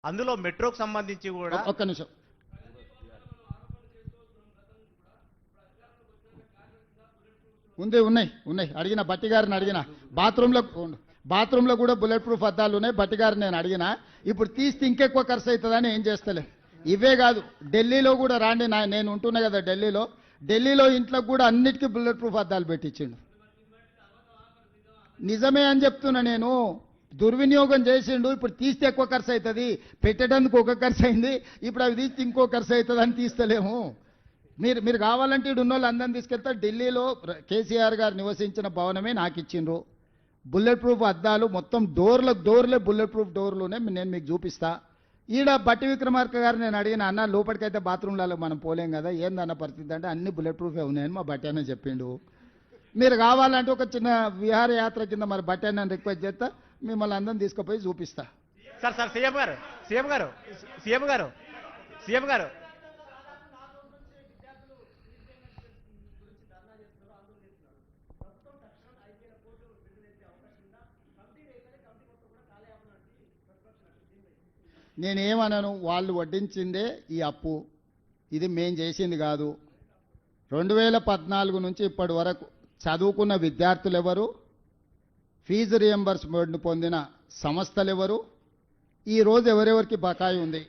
అందులో మెట్రోకు సంబంధించి కూడా ఒక్క నిమిషం. ఉన్నాయి అడిగిన బట్టి గారిని అడిగిన బాత్రూంలో కూడా బుల్లెట్ ప్రూఫ్ అద్దాలు ఉన్నాయి. బట్టి గారిని నేను అడిగిన. ఇప్పుడు తీస్తే ఇంకెక్కువ ఖర్చు అవుతుందని ఏం చేస్తలే. ఇవే కాదు, ఢిల్లీలో కూడా రాండి, నేను ఉంటున్నా కదా ఢిల్లీలో ఇంట్లో కూడా అన్నిటికీ బుల్లెట్ ప్రూఫ్ అద్దాలు పెట్టించిండు. నిజమే అని చెప్తున్నా నేను. దుర్వినియోగం చేసిండు. ఇప్పుడు తీస్తే ఎక్కువ ఖర్చు అవుతుంది, పెట్టడానికి ఒక ఖర్చు అయింది, ఇప్పుడు అవి తీస్తే ఇంకో ఖర్చు అవుతుంది అని తీస్తలేము. మీరు కావాలంటే ఇడు ఉన్న వాళ్ళు అందరిని తీసుకెళ్తా. ఢిల్లీలో కేసీఆర్ గారు నివసించిన భవనమే నాకు ఇచ్చిండ్రు. బుల్లెట్ ప్రూఫ్ అద్దాలు మొత్తం డోర్లే బుల్లెట్ ప్రూఫ్ డోర్లునే నేను మీకు చూపిస్తా. ఈడ బట్టి విక్రమార్క గారు నేను అడిగిన, అన్న లోపలికైతే బాత్రూంలలో మనం పోలేం కదా, ఏందన్న పరిస్థితి అంటే అన్ని బుల్లెట్ ప్రూఫే ఉన్నాయని మా బట్టి అన్న చెప్పిండు. మీరు కావాలంటే ఒక చిన్న విహారయాత్ర కింద మరి బట్టి అన్న రిక్వెస్ట్ చేస్తా, మిమ్మల్ని అందరం తీసుకుపోయి చూపిస్తా. సార్ సీఎం గారు నేనేమనను, వాళ్ళు వడ్డించిందే ఈ అప్పు, ఇది మేం చేసింది కాదు. 2014 నుంచి ఇప్పటి వరకు చదువుకున్న విద్యార్థులు ఎవరు, ఫీజు రియంబర్స్మెంట్ పొందిన సంస్థలు ఎవరు, ఈరోజు ఎవరెవరికి బకాయి ఉంది,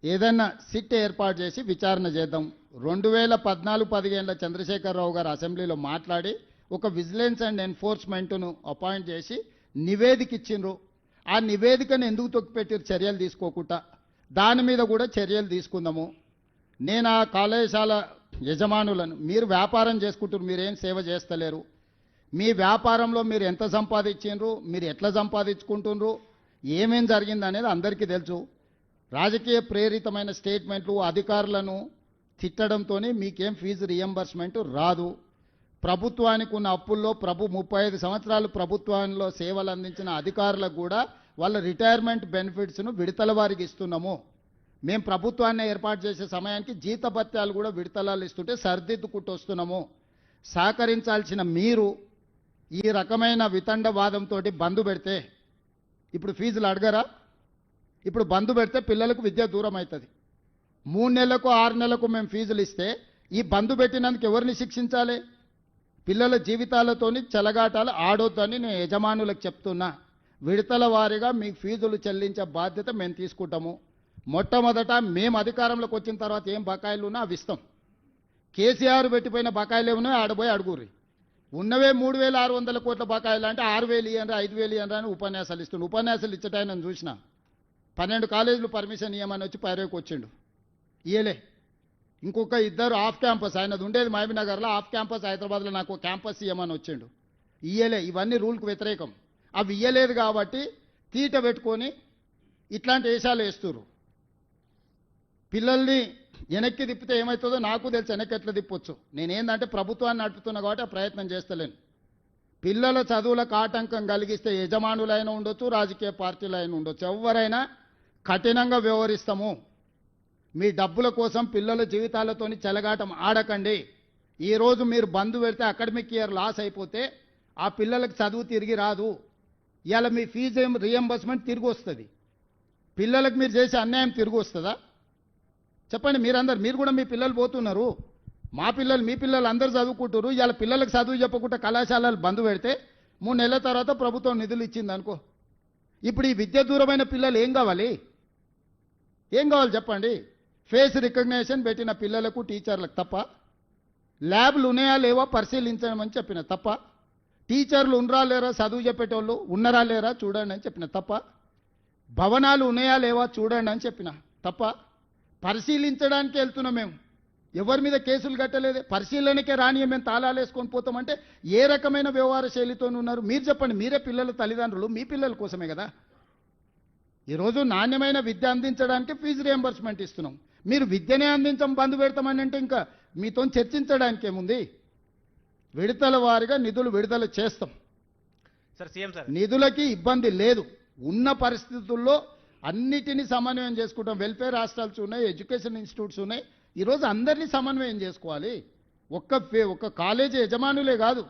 ఏదన్నా సిట్ ఏర్పాటు చేసి విచారణ చేద్దాం. 2014-15 చంద్రశేఖరరావు గారు అసెంబ్లీలో మాట్లాడి ఒక విజిలెన్స్ అండ్ ఎన్ఫోర్స్మెంట్ను అపాయింట్ చేసి నివేదిక ఇచ్చిండ్రు. ఆ నివేదికను ఎందుకు తొక్కిపెట్టారు చర్యలు తీసుకోకుండా? దాని మీద కూడా చర్యలు తీసుకుందాము. నేను ఆ కళాశాల యజమానులను, మీరు వ్యాపారం చేసుకుంటారు, మీరేం సేవ చేస్తలేరు, మీ వ్యాపారంలో మీరు ఎంత సంపాదించిండ్రు, మీరు ఎట్లా సంపాదించుకుంటున్నారు, ఏమేం జరిగింది అనేది అందరికీ తెలుసు. రాజకీయ ప్రేరితమైన స్టేట్మెంట్లు అధికారులను తిట్టడంతో మీకేం ఫీజు రియంబర్స్మెంట్ రాదు. ప్రభుత్వానికి ఉన్న అప్పుల్లో 35 సంవత్సరాలు ప్రభుత్వంలో సేవలు అందించిన అధికారులకు కూడా వాళ్ళ రిటైర్మెంట్ బెనిఫిట్స్ను విడతల వారికి ఇస్తున్నాము. మేము ప్రభుత్వాన్ని ఏర్పాటు చేసే సమయానికి జీతభత్యాలు కూడా విడతలాలు ఇస్తుంటే సర్దిద్దుకుంటూ వస్తున్నాము. సహకరించాల్సిన మీరు ఈ రకమైన వితండవాదంతో బంద్ పెడితే, ఇప్పుడు ఫీజులు అడగరా? ఇప్పుడు బంద్ పెడితే పిల్లలకు విద్య దూరం అవుతుంది. 3 నెలలకు 6 నెలలకు మేము ఫీజులు ఇస్తే ఈ బంద్ పెట్టినందుకు ఎవరిని శిక్షించాలి? పిల్లల జీవితాలతోని చెలగాటాలు ఆడొద్దని నేను యజమానులకు చెప్తున్నా. విడతల వారీగా మీకు ఫీజులు చెల్లించే బాధ్యత మేము తీసుకుంటాము. మొట్టమొదట మేము అధికారంలోకి వచ్చిన తర్వాత ఏం బకాయిలు ఉన్నా అవి ఇస్తాం. కేసీఆర్ పెట్టిపోయిన బకాయిలు ఏమన్నా ఆడబోయి అడుగురి. ఉన్నవే 3,600 కోట్ల బకాయిలు అంటే 6,000 ఇయ్యండి 5,000 ఇయ్యండి అని ఉపన్యాసాలు ఇస్తుండు. ఉపన్యాసాలు ఇచ్చటాయని చూసిన 12 కాలేజీలు పర్మిషన్ ఇవ్వమని వచ్చి పైరేకి వచ్చిండు, ఇయ్యలే. ఇంకొక 2 ఆఫ్ క్యాంపస్, ఆయనది ఉండేది మహబూబ్నగర్లో, ఆఫ్ క్యాంపస్ హైదరాబాద్లో నాకు క్యాంపస్ ఇవ్వమని వచ్చిండు, ఇయ్యలే. ఇవన్నీ రూల్కి వ్యతిరేకం. అవి ఇయ్యలేదు కాబట్టి తీట పెట్టుకొని ఇట్లాంటి వేషాలు వేస్తున్నారు. పిల్లల్ని వెనక్కి తిప్పితే ఏమవుతుందో నాకు తెలుసు, వెనక్కి ఎట్లా తిప్పొచ్చు. నేనేందంటే ప్రభుత్వాన్ని నడుపుతున్నా కాబట్టి ఆ ప్రయత్నం చేస్తలేను. పిల్లల చదువులకు ఆటంకం కలిగిస్తే యజమానులైనా ఉండొచ్చు, రాజకీయ పార్టీలైనా ఉండొచ్చు, ఎవరైనా కఠినంగా వ్యవహరిస్తాము. మీ డబ్బుల కోసం పిల్లల జీవితాలతోని చెలగాటం ఆడకండి. ఈరోజు మీరు బంద్ పెడితే అకాడమిక్ ఇయర్ లాస్ అయిపోతే ఆ పిల్లలకు చదువు తిరిగి రాదు. ఇవాళ మీ ఫీజు రియంబర్స్మెంట్ తిరిగి వస్తుంది. పిల్లలకు మీరు చేసే అన్యాయం తిరిగి వస్తుందా? చెప్పండి. మీరు కూడా మీ పిల్లలు పోతున్నారు, మా పిల్లలు మీ పిల్లలు అందరూ చదువుకుంటారు. ఇవాళ పిల్లలకు చదువు చెప్పకుండా కళాశాలలు బంద్ పెడితే 3 నెలల తర్వాత ప్రభుత్వం నిధులు ఇచ్చింది అనుకో. ఇప్పుడు ఈ విద్య దూరమైన పిల్లలు ఏం కావాలి చెప్పండి? ఫేస్ రికగ్నేషన్ పెట్టిన పిల్లలకు టీచర్లకు తప్ప, ల్యాబ్లు ఉన్నాయా లేవా పరిశీలించమని చెప్పిన తప్ప, టీచర్లు ఉన్నరా లేరా చదువు చెప్పేటోళ్ళు ఉన్నారా లేరా చూడండి అని చెప్పిన తప్ప, భవనాలు ఉన్నాయా లేవా చూడండి అని చెప్పిన తప్ప, పరిశీలించడానికి వెళ్తున్నాం మేము. ఎవరి మీద కేసులు కట్టలేదు, పరిశీలనకే రాని మేము తాళాలు వేసుకొని పోతామంటే ఏ రకమైన వ్యవహార శైలితో ఉన్నారు మీరు చెప్పండి? మీరే పిల్లల తల్లిదండ్రులు, మీ పిల్లల కోసమే కదా. ఈరోజు నాణ్యమైన విద్య అందించడానికి ఫీజు రియంబర్స్మెంట్ ఇస్తున్నాం. మీరు విద్యనే అందించం బంద్ పెడతామని అంటే ఇంకా మీతో చర్చించడానికి ఏముంది? విడతల వారీగా నిధులు విడుదల చేస్తాం. నిధులకి ఇబ్బంది లేదు. ఉన్న పరిస్థితుల్లో అన్నిటినీ సమన్వయం చేసుకుంటాం. వెల్ఫేర్ హాస్టల్స్ ఉన్నాయి, ఎడ్యుకేషన్ ఇన్స్టిట్యూట్స్ ఉన్నాయి. ఈరోజు అందరినీ సమన్వయం చేసుకోవాలి. ఒక్క కాలేజీ యజమానులే కాదు,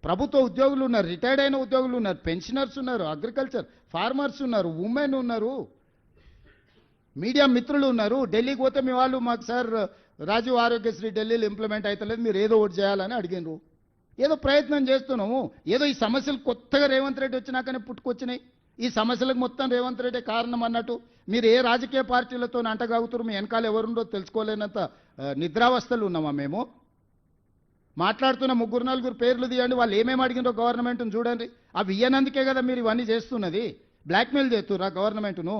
ప్రభుత్వ ఉద్యోగులు ఉన్నారు, రిటైర్డ్ అయిన ఉద్యోగులు ఉన్నారు, పెన్షనర్స్ ఉన్నారు, అగ్రికల్చర్ ఫార్మర్స్ ఉన్నారు, ఉమెన్ ఉన్నారు, మీడియా మిత్రులు ఉన్నారు. ఢిల్లీకి పోతే మీ వాళ్ళు మాకు సార్ రాజీవ్ ఆరోగ్యశ్రీ ఢిల్లీలో ఇంప్లిమెంట్ అవుతలేదు, మీరు ఏదో ఒకటి చేయాలని అడిగినారు. ఏదో ప్రయత్నం చేస్తున్నాము. ఏదో ఈ సమస్యలు కొత్తగా రేవంత్ రెడ్డి వచ్చినాకనే పుట్టుకొచ్చినాయి. ఈ సమస్యలకు మొత్తం రేవంత్ రెడ్డి కారణం అన్నట్టు మీరు ఏ రాజకీయ పార్టీలతో అంటగాగుతారు, మీ వెనకాల ఎవరుండో తెలుసుకోలేనంత నిద్రావస్థలు ఉన్నామా మేము? మాట్లాడుతున్న 3-4 పేర్లు తీయండి, వాళ్ళు ఏమేమి అడిగినో గవర్నమెంట్ను చూడండి. అవి ఇయ్యనందుకే కదా మీరు ఇవన్నీ చేస్తున్నది. బ్లాక్మెయిల్ చేస్తుర్రా గవర్నమెంట్ను?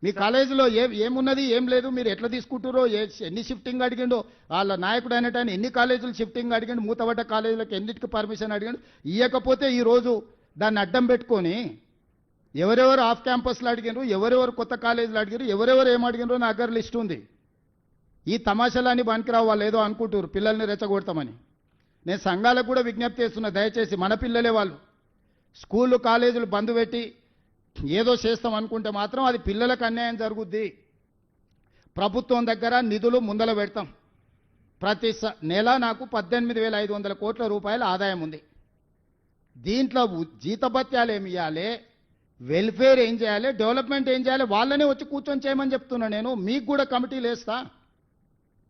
మీ కాలేజీలో ఏమున్నది ఏం లేదు, మీరు ఎట్లా తీసుకుంటారో, ఎన్ని షిఫ్టింగ్ అడిగిండో, వాళ్ళ నాయకుడు అనేట ఆయన ఎన్ని కాలేజీలు షిఫ్టింగ్ అడిగిండు, మూతబడ్డ కాలేజీలకు ఎన్నిటికి పర్మిషన్ అడిగిండు. ఇవ్వకపోతే ఈరోజు దాన్ని అడ్డం పెట్టుకొని ఎవరెవరు ఆఫ్ క్యాంపస్లో అడిగినారు, ఎవరెవరు కొత్త కాలేజీలు అడిగారు, ఎవరెవరు ఏం అడిగినారో నా దగ్గర లిస్ట్ ఉంది. ఈ తమాషాలన్నీ పనికిరావు, వాళ్ళు ఏదో అనుకుంటారు పిల్లల్ని రెచ్చగొడతామని. నేను సంఘాలకు కూడా విజ్ఞప్తి చేస్తున్నా, దయచేసి మన పిల్లలే వాళ్ళు స్కూళ్ళు కాలేజీలు బంద్ పెట్టి ఏదో చేస్తాం అనుకుంటే మాత్రం అది పిల్లలకు అన్యాయం జరుగుద్ది. ప్రభుత్వం దగ్గర నిధులు ముందల పెడతాం. ప్రతి నెల నాకు 18,500 కోట్ల రూపాయల ఆదాయం ఉంది. దీంట్లో జీతభత్యాలు ఏమి ఇవ్వాలి, వెల్ఫేర్ ఏం చేయాలి, డెవలప్మెంట్ ఏం చేయాలి, వాళ్ళనే వచ్చి కూర్చొని చేయమని చెప్తున్నా. నేను మీకు కూడా కమిటీలు వేస్తా.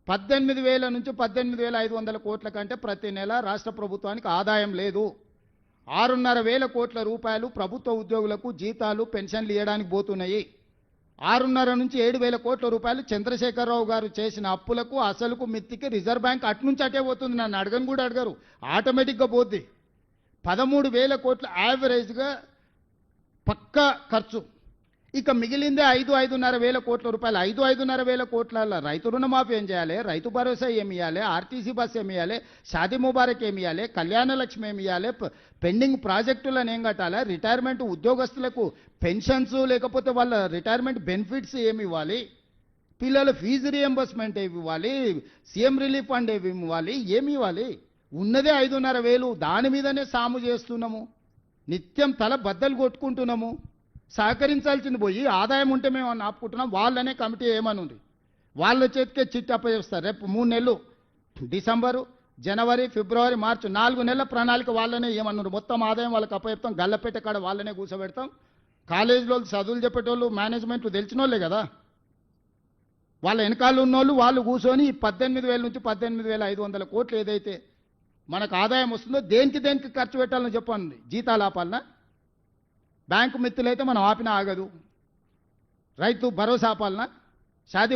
18,000 నుంచి 18,500 కోట్ల కంటే ప్రతి నెల రాష్ట్ర ప్రభుత్వానికి ఆదాయం లేదు. 6,500 కోట్ల రూపాయలు ప్రభుత్వ ఉద్యోగులకు జీతాలు పెన్షన్లు ఇవ్వడానికి పోతున్నాయి. 6,500 నుంచి 7,000 కోట్ల రూపాయలు చంద్రశేఖరరావు గారు చేసిన అప్పులకు అసలుకు మిత్తికి రిజర్వ్ బ్యాంక్ అట్నుంచి అటే పోతుంది. నన్ను అడగను కూడా అడగరు, ఆటోమేటిక్గా పోద్ది. 13,000 కోట్ల యావరేజ్గా పక్కా ఖర్చు. ఇక మిగిలిందే 5,500 కోట్ల రూపాయలు. 5,500 కోట్ల రైతు రుణమాఫీ ఏం చేయాలి, రైతు భరోసా ఏమి ఇవ్వాలి, ఆర్టీసీ బస్ ఏమి ఇవ్వాలి, షాదీ ముబారక్ ఏమి ఇవ్వాలి, కళ్యాణ లక్ష్మి ఏమి ఇవ్వాలి, పెండింగ్ ప్రాజెక్టులను ఏం కట్టాలి, రిటైర్మెంట్ ఉద్యోగస్తులకు పెన్షన్స్ లేకపోతే వాళ్ళ రిటైర్మెంట్ బెనిఫిట్స్ ఏమి ఇవ్వాలి, పిల్లల ఫీజు రియంబర్స్మెంట్ ఏమి ఇవ్వాలి, సీఎం రిలీఫ్ ఫండ్ ఏమి ఇవ్వాలి, ఏమి ఇవ్వాలి? ఉన్నదే 5,500. దాని మీదనే సాము చేస్తున్నాము, నిత్యం తల బద్దలు కొట్టుకుంటున్నాము. సహకరించాల్సింది పోయి ఆదాయం ఉంటే మేము ఆపుకుంటున్నాం. వాళ్ళనే కమిటీ ఏమనుంది, వాళ్ళ చేతికే చిట్టి అప్పచెప్తారు. రేపు 3 నెలలు డిసెంబరు, జనవరి, ఫిబ్రవరి, మార్చి 4 నెలల ప్రణాళిక వాళ్ళనే ఏమన్నారు. మొత్తం ఆదాయం వాళ్ళకి అప్పచెప్తాం. గల్లపెట్ట కాడ వాళ్ళనే కూర్చోబెడతాం. కాలేజీలో చదువులు చెప్పేటోళ్ళు మేనేజ్మెంట్లు తెలిసిన వాళ్ళే కదా, వాళ్ళ వెనకాల ఉన్నోళ్ళు వాళ్ళు కూర్చొని 18,000 నుంచి 18,500 కోట్లు ఏదైతే మనకు ఆదాయం వస్తుందో దేనికి ఖర్చు పెట్టాలని చెప్పండి. జీతాలు ఆపాలనా? బ్యాంకు మిత్తులైతే మనం ఆపినా ఆగదు. రైతు భరోసా ఆపాలనా? షాదీ